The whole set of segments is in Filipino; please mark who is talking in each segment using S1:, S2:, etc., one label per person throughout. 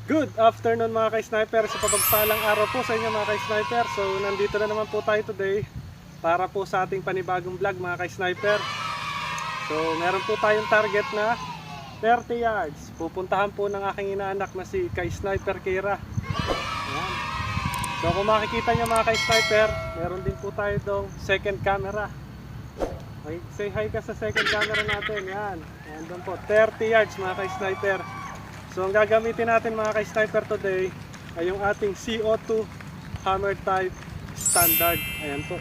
S1: Good afternoon mga ka-sniper. Sa pagpalang araw po sa inyo mga ka-sniper. So nandito na naman po tayo today para po sa ating panibagong vlog mga ka-sniper. So meron po tayong target na 30 yards. Pupuntahan po ng aking inaanak na si ka-sniper Kira. Ayan. So kung makikita nyo mga ka-sniper, meron din po tayo dong second camera. Okay, say hi ka sa second camera natin. Yan. Ayan doon po, 30 yards mga ka-sniper. So ang gagamitin natin mga ka-sniper today ay yung ating CO2 hammer type standard. Ayan po.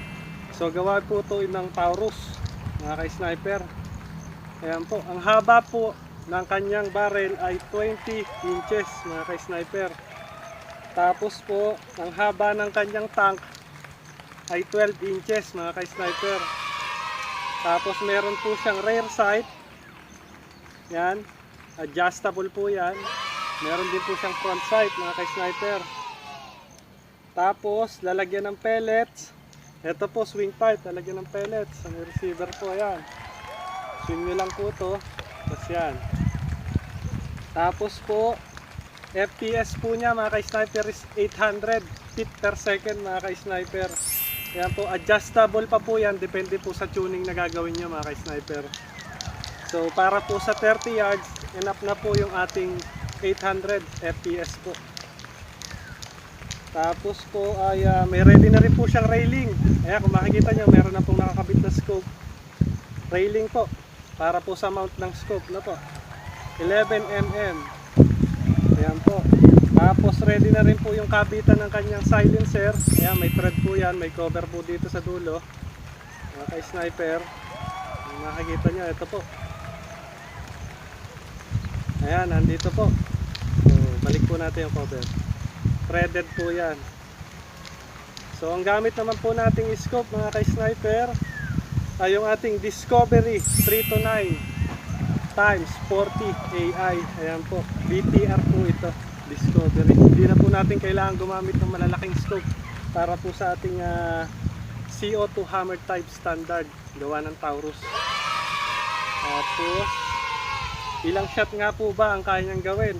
S1: So gawa po ito ng Taurus mga ka-sniper. Ayan po. Ang haba po ng kanyang barrel ay 20 inches mga ka-sniper. Tapos po ang haba ng kanyang tank ay 12 inches mga ka-sniper. Tapos meron po siyang rear sight. Yan. Adjustable po yan. Meron din po siyang front sight mga ka-sniper. Tapos lalagyan ng pellets. Ito po swing pipe, lalagyan ng pellets. Ang receiver po yan. Swing nyo lang po to. Tapos yan. Tapos po FPS po niya mga ka-sniper is 800 feet per second mga ka-sniper. Yan po, adjustable pa po yan. Depende po sa tuning na gagawin nyo mga ka-sniper. So para po sa 30 yards, enough na po yung ating 800 FPS po. Tapos po ay may ready na rin po siyang railing. Ayan, kung makikita nyo, meron na pong nakakabit na scope. Railing po, para po sa mount ng scope na po. 11mm. Ayan po. Tapos ready na rin po yung kabitan ng kanyang silencer. Ayan, may thread po yan, may cover po dito sa dulo. Mga ka-sniper. Kung makikita nyo, ito po. Ayan, nandito po. So, balik po natin yung cover. Threaded po yan. So, ang gamit naman po nating scope mga ka-sniper ay yung ating Discovery 329 times 40 AI. Ayan po. BTR po ito. Discovery. Hindi na po natin kailangan gumamit ng malalaking scope para po sa ating CO2 hammer type standard. Gawa ng Taurus. Tapos, ilang shot nga po ba ang kaya niyang gawin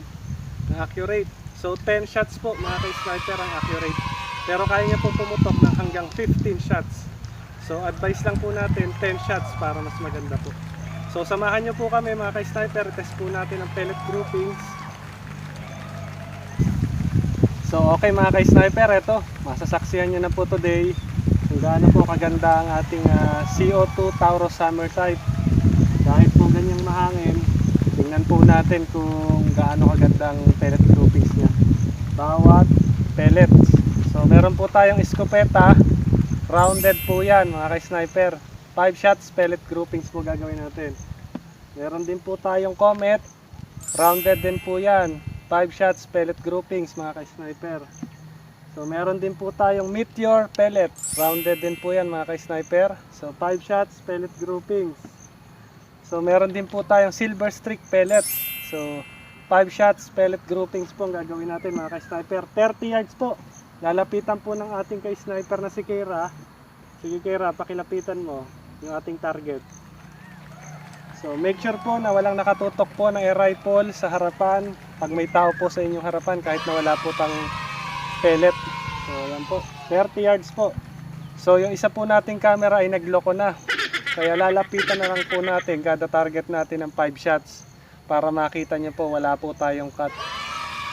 S1: na accurate? So 10 shots po mga ka-sniper ang accurate. Pero kaya niya po pumutok ng hanggang 15 shots. So advice lang po natin 10 shots para mas maganda po. So samahan niyo po kami mga ka-sniper. Test po natin ang pellet groupings. So okay mga ka-sniper, ito masasaksihan niyo na po today kung gaano po kaganda ang ating CO2 Taurus hammer type. Kahit po ganyang mahangin, tingnan po natin kung gaano kagandang pellet groupings niya. Bawat pellet. So meron po tayong escopeta. Rounded po yan mga ka-sniper. 5 shots pellet groupings po gagawin natin. Meron din po tayong Comet. Rounded din po yan. 5 shots pellet groupings mga ka-sniper. So meron din po tayong Meteor pellet. Rounded din po yan mga ka-sniper. So 5 shots pellet groupings. So meron din po tayong Silver Streak pellet. So 5 shots pellet groupings po ang gagawin natin mga ka-sniper. 30 yards po. Lalapitan po ng ating ka-sniper na si Kira. Sige Kira, pakilapitan mo yung ating target. So make sure po na walang nakatutok po ng air rifle sa harapan. Pag may tao po sa inyong harapan, kahit na wala po tang pellet. So yan po, 30 yards po. So yung isa po nating camera ay nagloko na. Kaya lalapitan na lang po natin kada target natin ng 5 shots para makita nyo po wala po tayong cut.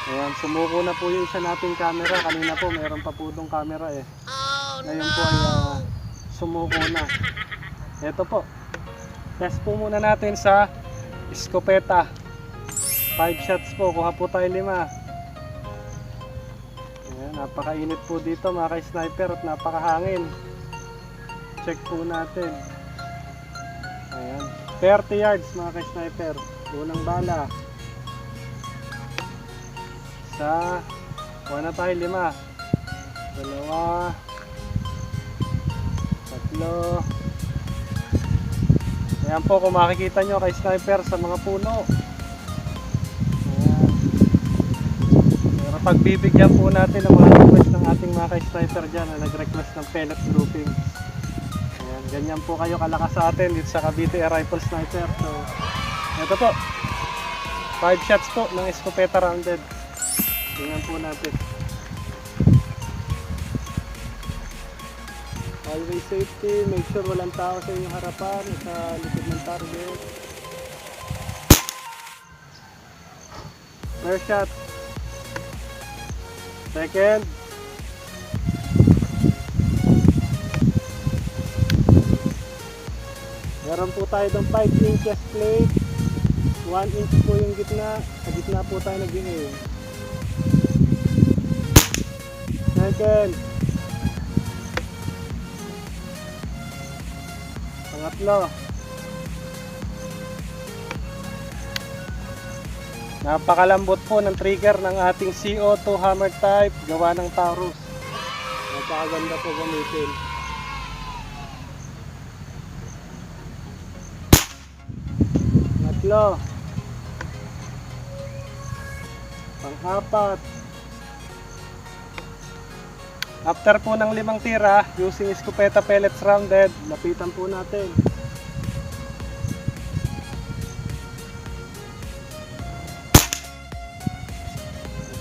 S1: Ayan, sumuko na po yung isa nating camera. Kanina po meron pa po itong camera eh. Ngayon po ay sumuko na. Ito po. Test po muna natin sa escopeta. 5 shots po. Kuha po tayo 5. Ayan, napakainit po dito mga ka-sniper at napakahangin. Check po natin. Ayan. 30 yards mga ka-sniper. Unang bala. Kuha na tayo 5. 2. 3. Ayan po kung makikita nyo ka-sniper sa mga puno. Ayan. Pero pagbibigyan po natin ang mga request ng ating mga ka-sniper dyan na nag-request ng pellet grouping. Ayan, ganyan po kayo kalakas sa atin dito sa Cavite Air Rifle Sniper. So, ito po. 5 shots po ng escopeta rounded. Tingnan po natin. Always safety, make sure walang tao sa inyong harapan o sa likod ng target. First shot. Second. Meron po tayo ng 5 inches plate. 1 inch po yung gitna. Sa gitna po tayo nag-aim. Second. Pangatlo. Napakalambot po ng trigger ng ating CO2 hammer type gawa ng Taurus. Napakaganda po gamitin. Pangatlo. Pang-apat. After po ng 5 tira, using escopeta pellets rounded, lapitan po natin.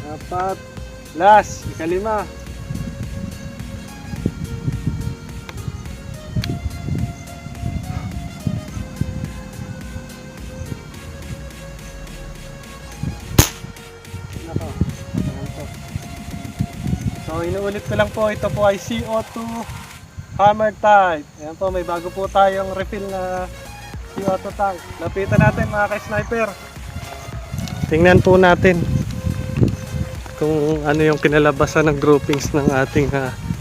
S1: Apat. Last, ikalima. Nako. Ayan po. So inuulit ko lang po, ito po ay CO2 hammer type. Ayan po, may bago po tayong refill na CO2 tank. Lapitan natin mga ka-sniper. Tingnan po natin kung ano yung kinalabasan ng groupings ng ating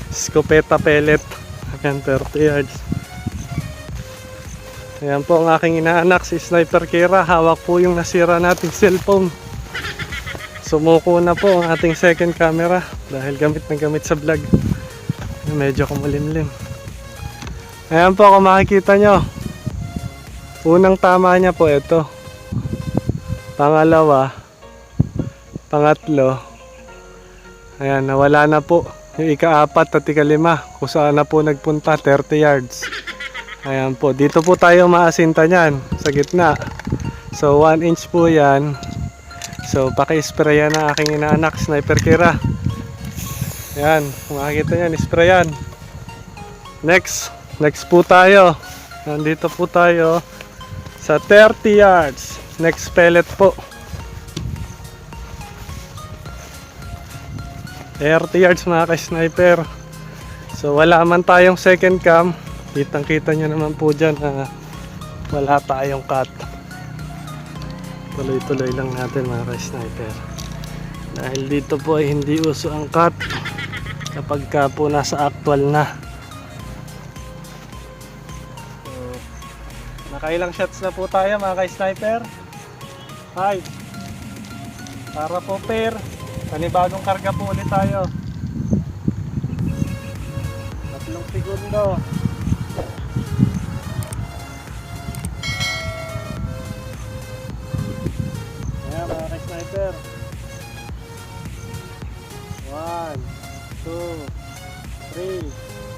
S1: escopeta pellet. Ayan, 30 yards. Ayan po ang aking inaanak, si Sniper Kira. Hawak po yung nasira nating cellphone. Sumuko na po ang ating second camera dahil gamit na gamit sa vlog. Medyo kumulimlim. Ayan po, kung makikita nyo, unang tama niya po ito. Pangalawa, pangatlo, ayan, nawala na po. Yung ika-4 at ika-5 kung saan na po nagpunta, 30 yards. Ayan po, dito po tayo maasinta niyan sa gitna. So 1 inch po yan. So paki-sprayan na aking inaanak, Sniper Kira. Ayan, kung makikita nyo, sprayan. Next po tayo. Nandito po tayo sa 30 yards. Next pellet po. 30 yards mga ka-sniper. So wala man tayong second cam. Kitang kita nyo naman po dyan na wala tayong cut. Tuloy-tuloy lang natin mga ka-sniper. Dahil dito po ay hindi uso ang cut kapag ka po nasa actual na. So, nakailang shots na po tayo mga ka-sniper. 5. Para po pair. Panibagong karga po ulit tayo. 3 segundo. Ayan mga ka-sniper. 1, 2,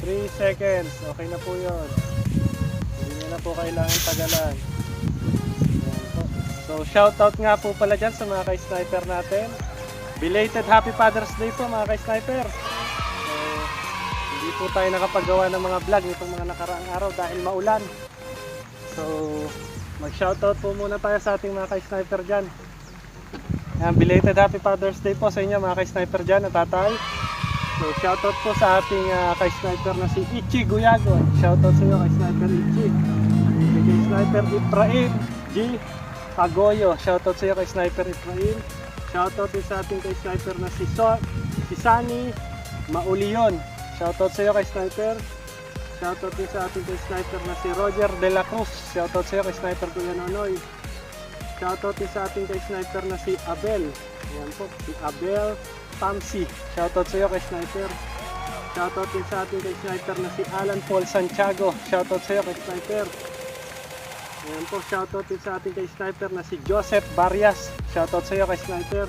S1: 3 seconds. Okay na po yun. Hindi nyo na po kailangan tagalan. Ayan po. So shoutout nga po pala dyan sa mga ka-sniper natin. Belated Happy Father's Day po mga ka-sniper. So, hindi po tayo nakapagawa ng mga vlog nitong mga nakaraang araw dahil maulan. So mag-shoutout po muna tayo sa ating mga ka-sniper dyan. Ayan, belated Happy Father's Day po sa inyo mga ka-sniper dyan at tatay. So shoutout po sa ating ka-sniper na si Ichi Guyago. Shoutout sa inyo ka-sniper Ichi. Kay-sniper Ibrahim G. Pagoyo. Shoutout sa inyo kay-sniper Ibrahim. Shoutout din sa ating kay-sniper na si Sani Maulion. Shoutout sa iyo kay-sniper. Shoutout din sa ating kay-sniper na si Roger De La Cruz. Shoutout sa iyo kay-sniper Kuya Nonoy. Shoutout din sa ating kay-sniper na si Abel. Ayan po, si Abel Tamsi. Shoutout sa iyo kay-sniper. Shoutout din sa ating kay-sniper na si Alan Paul Santiago. Shoutout sa iyo kay-sniper. Ayan po, shoutout din sa ating kay-sniper na si Joseph Barrias. Shoutout sa iyo kay-sniper.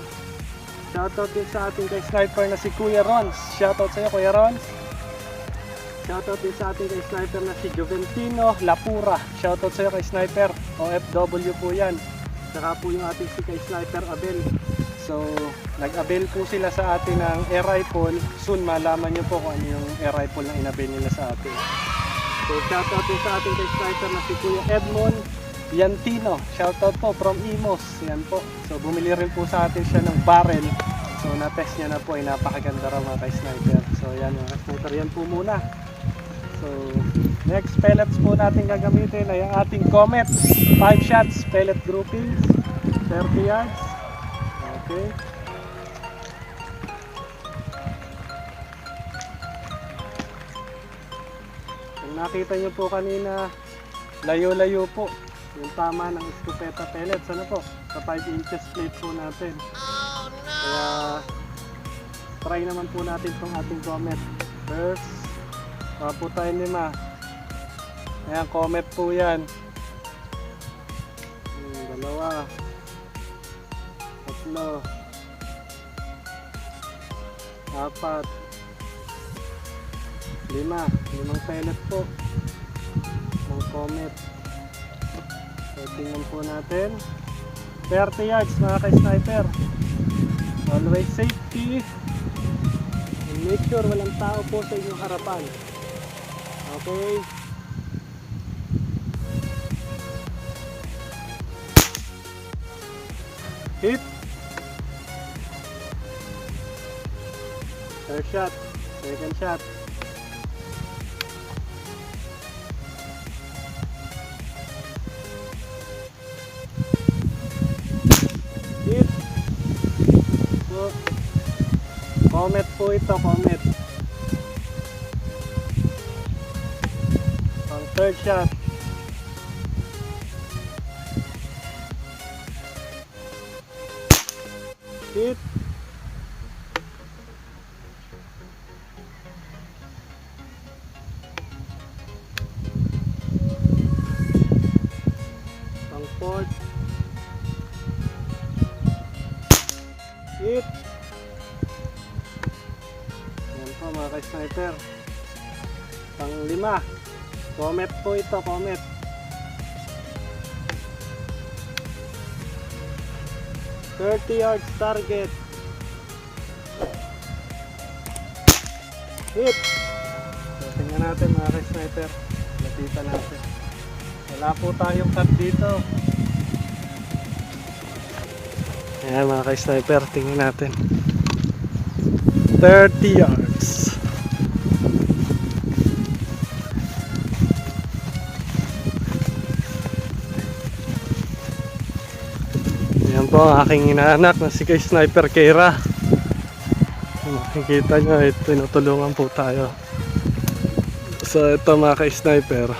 S1: Shoutout din sa ating kay-sniper na si Kuya Rons. Shoutout sa iyo Kuya Rons. Shoutout din sa ating kay-sniper na si Juventino Lapura. Shoutout sa iyo kay-sniper. OFW po yan. Saka po yung ating si kay-sniper Abel So, nag-avail po sila sa atin ng air rifle. Soon, malaman nyo po kung ano yung air rifle na in-avail nila sa atin. So, shoutout din sa ating kay sniper na si Kuya Edmond Yantino. Shoutout po from Imos. Yan po. So, bumili rin po sa atin siya ng barrel. So, na-test niya na po. Ay, napakaganda raw mga kay sniper. So, yan mga sniper. Yan po muna. So, next pellets po natin gagamitin ay ang ating Comet 5 shots pellet groupings 30 yards. Okay. Kung nakita nyo po kanina, layo-layo po yung tama ng escopeta pellets. Ano po? Sa 5 inches plate po natin. Kaya try naman po natin itong ating Comet. First, po tayo 5. Ayan, Comet po yan. 2, 3, 4, 5 pellet po ng Comet. So tingnan po natin 30 yards mga ka-sniper. Always safety and make sure walang tao po sa inyong harapan. Okay. Hit. First shot. Second shot. Hit. So, Comet po ito, Comet. Ang third shot. Hit. Pang fourth. Hit. Yan po mga ka-sniper. Pang 5. Comet po ito, Comet. ...30 yards target. Hit. So, tingnan natin mga ka-sniper. Lapitan natin. Wala po tayong cut dito. Ayan mga ka-sniper, tingnan natin. 30 yards. Ayan po ang aking inaanak na si ka-sniper Kera. Makikita nyo, tinutulungan po tayo. So ito mga ka-sniper,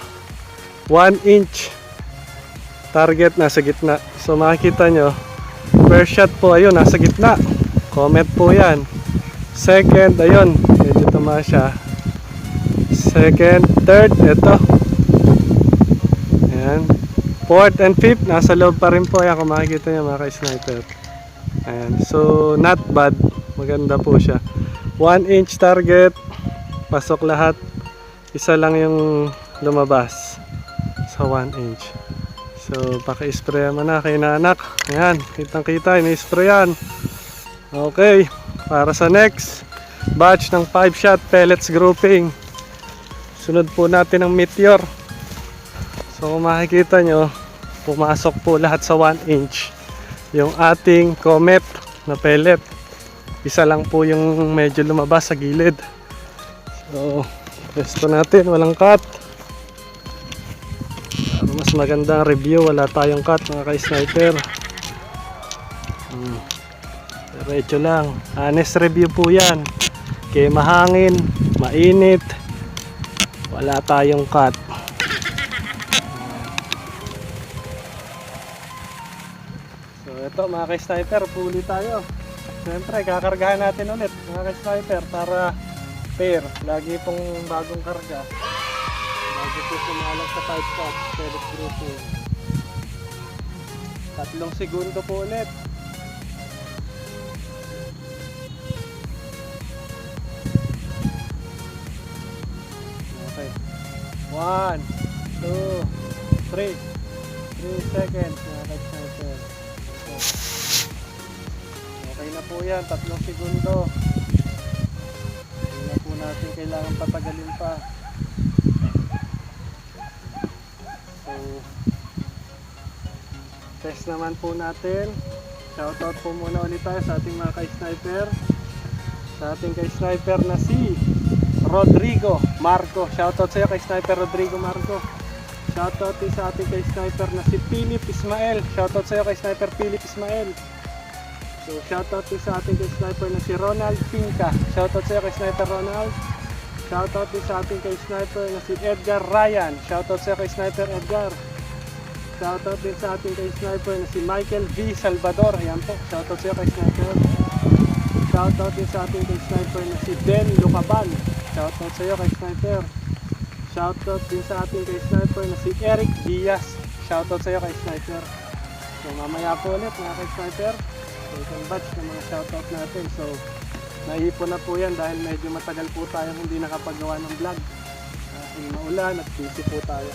S1: 1 inch target nasa gitna. So makikita nyo, first shot po ayun nasa gitna, Comet po yan. Second ayun, medyo tama siya. Second, third, ito. Ayan. Fourth and fifth nasa loob pa rin po. Ayan kung makikita nyo mga ka-sniper. Ayan. So not bad, maganda po siya. 1 inch target, pasok lahat. Isa lang yung lumabas sa 1 inch. So paki-spray mo na kay nanak. Ayan, kitang kita, ini-sprayan. Okay, para sa next batch ng 5 shot pellets grouping, sunod po natin ang Meteor. So kung makikita nyo, pumasok po lahat sa 1 inch yung ating Comet na pellet. Isa lang po yung medyo lumabas sa gilid. So testo natin, walang cut. Para mas magandang review, wala tayong cut mga ka-sniper. Diretso lang, honest review po yan. Kaya mahangin, mainit, wala tayong cut. So ito mga ka-sniper, puli tayo. Siyempre kakargahan natin ulit mga ka-sniper para pair. Lagi pong bagong karga. Lagi po sumalang sa 5 shots pellet grouping. 3 segundo po ulit. Okay. 1, 2, 3 3 seconds mga ka-sniper. Okay po yan, 3 segundo. Hindi na po natin kailangan patagalin pa. So, test naman po natin. Shoutout po muna ulit tayo sa ating mga ka-sniper. Sa ating ka-sniper na si Rodrigo Marco. Shoutout sa iyo ka-sniper Rodrigo Marco. Shoutout din sa ating ka-sniper na si Philip Ismael. Shoutout sa iyo ka-sniper Philip Ismael. So shoutout din sa ating ka-sniper na si Ronald Pinca. Shoutout sa iyo kay-sniper Ronald. Shoutout din sa ating kay-sniper na si Edgar Ryan. Shoutout sa iyo kay-sniper Edgar. Shoutout din sa ating kay-sniper na si Michael V. Salvador. Ayan po. Shoutout sa iyo kay-sniper. Shoutout din sa ating kay-sniper na si Ben Lucaban. Shoutout sa iyo kay-sniper. Shoutout din sa ating kay-sniper na si Eric Diaz. Shoutout sa iyo kay-sniper. So mamaya po ulit mga kay-sniper. Second batch ng mga shoutout natin. So naipon na po yan dahil medyo matagal po tayong hindi nakapagawa ng vlog. Maulan at busy po tayo.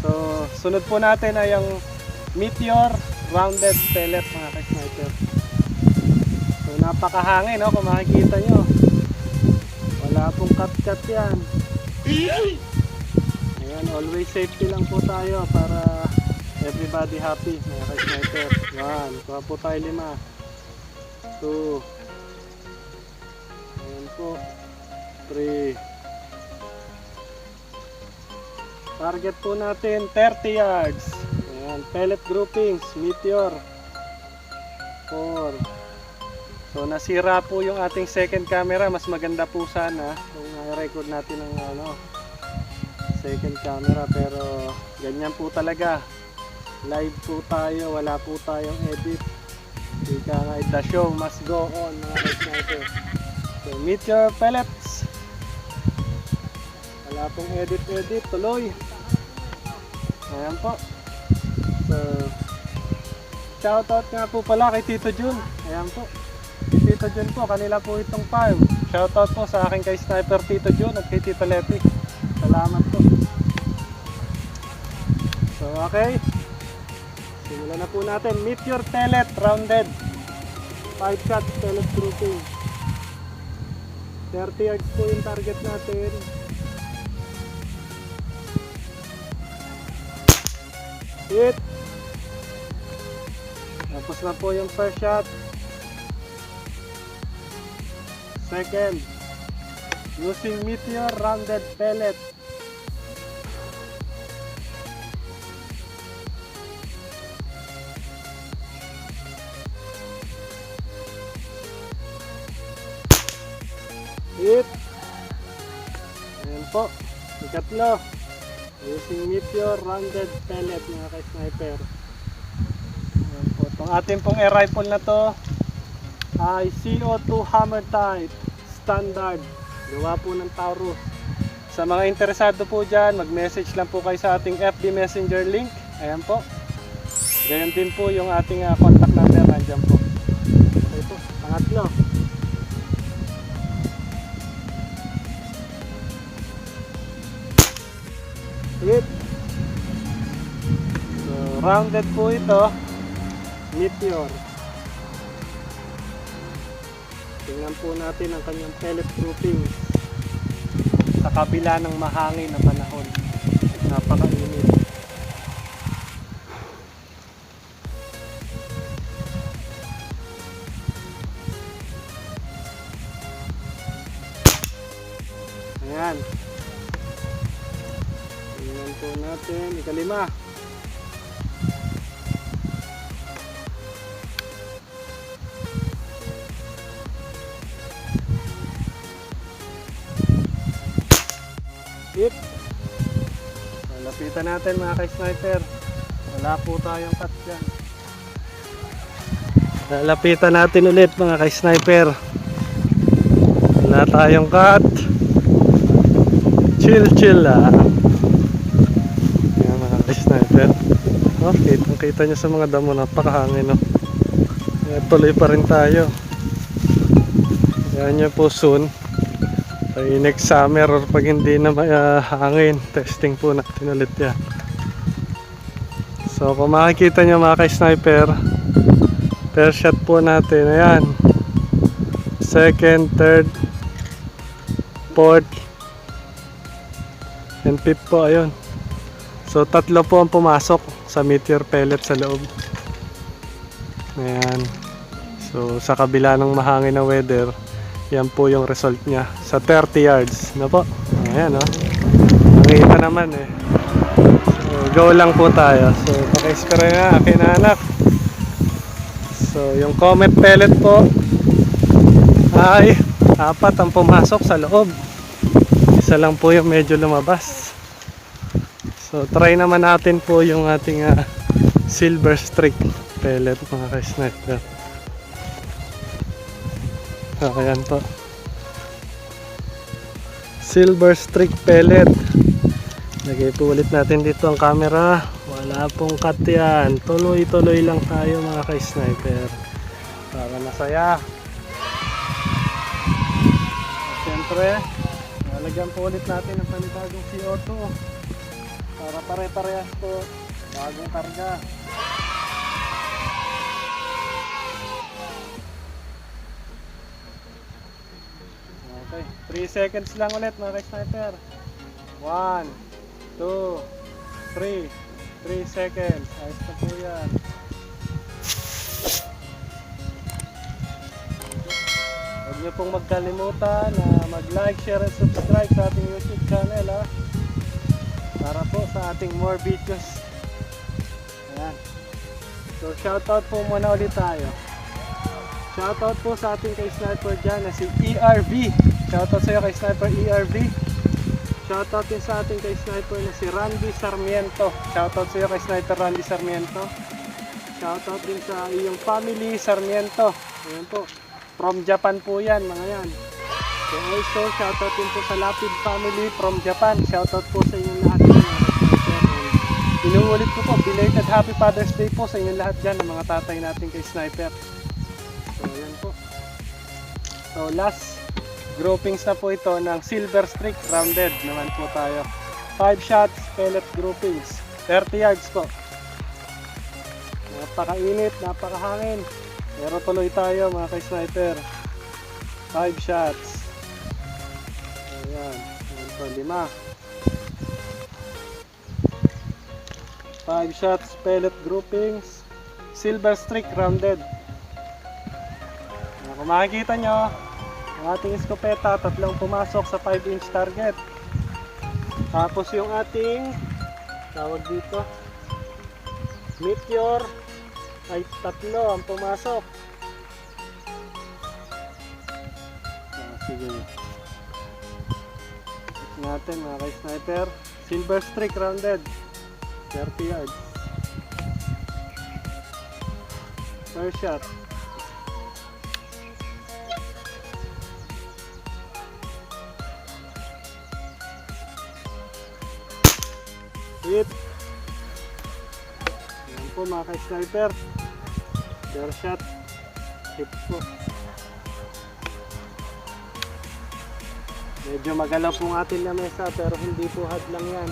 S1: So sunod po natin ay yung Meteor Rounded Pellet mga ka-sniper. So napakahangin, no? Kung makikita nyo, wala pong cut-cut yan. Ayan, always safety lang po tayo para everybody happy mga ka-sniper. 1, kuha po tayo 5, 2, ayan po, 3. Target po natin 30 yards. Ayan, pellet groupings, Meteor 4. So nasira po yung ating second camera. Mas maganda po sana kung i-record natin ng second camera, pero ganyan po talaga. Live po tayo, wala po tayong edit. Ika nga, the show must go on mga ka-sniper. So Meteor pellets, wala pong edit, tuloy. Ayan po. So shoutout nga po pala kay Tito Jun. Ayan po, kay Tito Jun po, kanila po itong farm. Shoutout po sa akin kay Sniper Tito Jun at kay Tito Leti. Salamat po. So okay, simulan na po natin. Meteor pellet rounded 5 shot pellet grouping. 30 yards po yung target natin. Hit. Tapos na po yung first shot. Second, using Meteor rounded pellet. Hit. Ayan po, ikatlo, using Meteor rounded pellet mga ka-sniper. Ayan po, itong ating pong air rifle na to ay CO2 hammer type standard, gawa po ng Taurus. Sa mga interesado po dyan, mag-message lang po kayo sa ating FB Messenger link. Ayan po, gayon din po yung ating contact number, nandyan po. Ito, pangatlo. Hit. So, rounded po ito, Meteor. Tingnan po natin ang kanyang pellet grouping sa kabila ng mahangin na panahon. Napakainit. Ayan. Tingnan po natin. Ikalima. Hit. Lapitan natin mga ka-sniper. Wala po tayong cut dyan. Lapitan natin ulit mga ka-sniper. Wala tayong cut. Chill lang. Ayan mga ka-sniper. Oh, kita nyo sa mga damo, napakahangin, no? Tuloy pa rin tayo. Ayan nyo po soon ay next summer, or pag hindi na hangin, testing po natin ulit yan. So kung makikita nyo mga ka-sniper, per shot po natin, ayan, second, third, fourth, and fifth po, ayun. So tatlo po ang pumasok sa meteor pellet sa loob. Ayan. So sa kabila ng mahangin na weather, yan po yung result niya sa 30 yards. Ano po? Ayan, oh. Nakita naman eh. So go lang po tayo. So paki-spray na akin na anak. So yung comet pellet po ay 4 ang pumasok sa loob. Isa lang po yung medyo lumabas. So try naman natin po yung ating silver streak pellet mga ka-sniper. Ayan po. Silver streak pellet. Lagay po ulit natin dito ang camera. Wala pong cut yan. Tuloy-tuloy lang tayo mga ka-sniper. Para masaya. Siyempre, lalagyan po ulit natin ang panibagong CO2. Para pare-parehas po. Bagong karga. Okay, 3 seconds lang ulit mga ka-sniper. 1, 2, 3 seconds. Ayos na po yan. Huwag niyo pong magkalimutan na mag-like, share, and subscribe sa ating YouTube channel para po sa ating more videos. Ayan. So shoutout po muna ulit tayo. Shoutout po sa ating kay sniper dyan na si ERV. Shoutout sa iyo kay sniper ERV. Shoutout din sa ating kay sniper na si Randy Sarmiento. Shoutout sa iyo kay sniper Randy Sarmiento. Shoutout din sa iyong family Sarmiento. Ayan po. From Japan po yan mga yan. So also shoutout din po sa Lapid family from Japan. Shoutout po sa inyong lahat. Inuulit ko po, belated Happy Father's Day po sa inyong lahat dyan ng mga tatay natin kay sniper. So ayan po. So last groupings na po ito ng silver streak rounded naman po tayo. 5 shots pellet groupings, 30 yards po. Napakainit, napakahangin, pero tuloy tayo mga ka-sniper. 5 shots. Ayan, ayan po, 5 shots pellet groupings, silver streak rounded. Kung makikita nyo, ang ating eskopeta, tatlong pumasok sa 5-inch target. Tapos yung ating tawag dito meteor ay 3 ang pumasok. Sige, check natin mga ka-sniper. Silver streak rounded, 30 yards. First shot. Hit. Ayan po mga ka-sniper. Third shot. Hit po. Medyo magalaw po ng ating lamesa pero hindi po hadlang yan.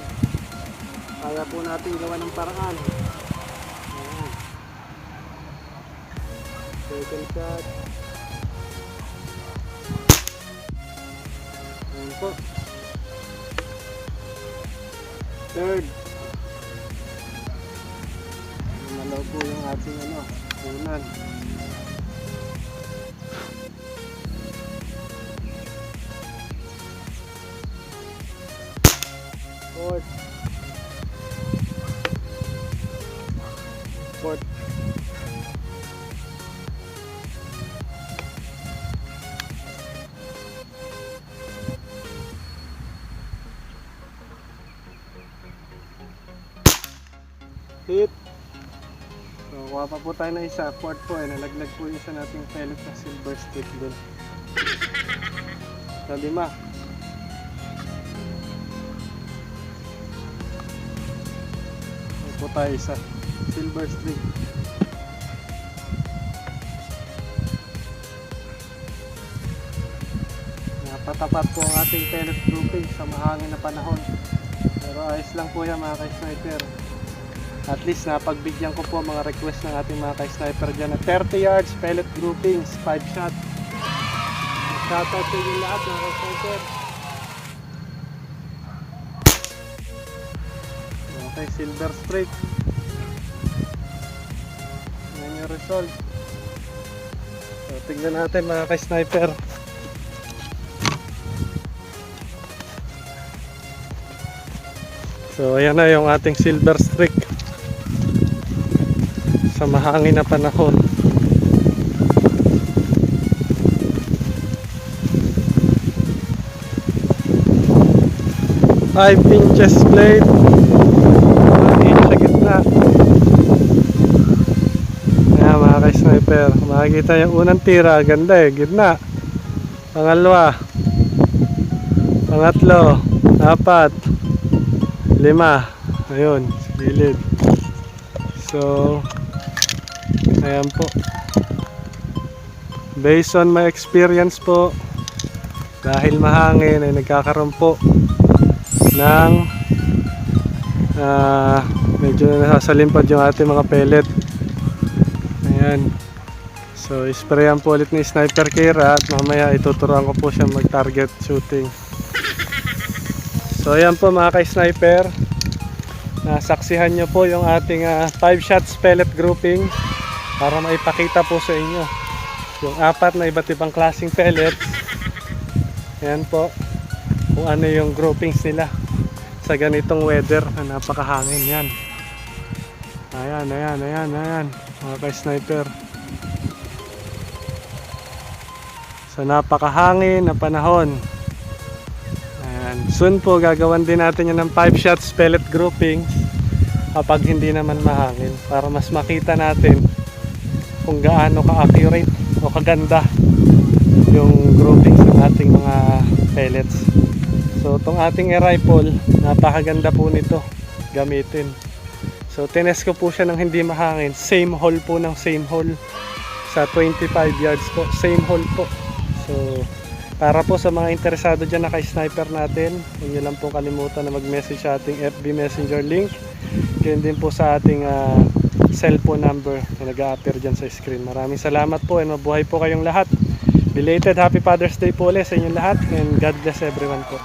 S1: Kaya po natin gawa ng paraan. Ayan. Second shot. Ayan po. Third. Malaw po yung ating unan. Fourth. Hit. So kuha pa po tayo na isa. Fourth po nalaglag po yung isa nating pellet na silver stick doon. Sa 5. Po tayo isa silver streak. Napatapat po ang ating pellet grouping sa mahangin na panahon, pero ayos lang po yan mga ka-sniper. At least napagbigyan ko po mga request ng ating mga ka-sniper dyan na 30 yards pellet groupings, 5 shot. Shoutout sa inyo lahat mga ka-sniper. Okay, silver streak. Yan yung result. So, tignan natin mga ka-sniper. So ayan na yung ating silver streak sa mahangin na panahon. Five inches blade, 1 inch sa gitna. Ayan mga ka-sniper, makikita yung unang tira, ganda eh, gitna. Pangalawa, pangatlo, apat, 5, ayun, sa gilid. So ayan po, based on my experience po, dahil mahangin ay nagkakaroon po ng medyo nasasalimpad yung ating mga pellet. Ayan, so isprayan po ulit ni Sniper Kira at mamaya ituturuan ko po siya mag target shooting. So ayan po mga ka-sniper, nasaksihan nyo po yung ating 5 shots pellet grouping para maipakita po sa inyo yung 4 na iba't ibang klaseng pellets. Ayan po kung ano yung groupings nila sa ganitong weather na napakahangin. Yan, ayan mga ka-sniper, sa napakahangin na panahon. Soon po gagawan din natin yan ng 5 shots pellet grouping kapag hindi naman mahangin, para mas makita natin kung gaano ka-accurate o kaganda yung groupings ng ating mga pellets. So itong ating rifle, napakaganda po nito gamitin. So tinest ko po siya ng hindi mahangin, same hole po ng same hole sa 25 yards po, same hole po. So para po sa mga interesado dyan na ka-sniper natin, huwag nyo lang pong kalimutan na mag-message sa ating FB Messenger link. Ganyan din po sa ating cellphone number na nag-a-appear dyan sa screen. Maraming salamat po and mabuhay po kayong lahat. Belated Happy Father's Day po ulit sa inyong lahat and God bless everyone po.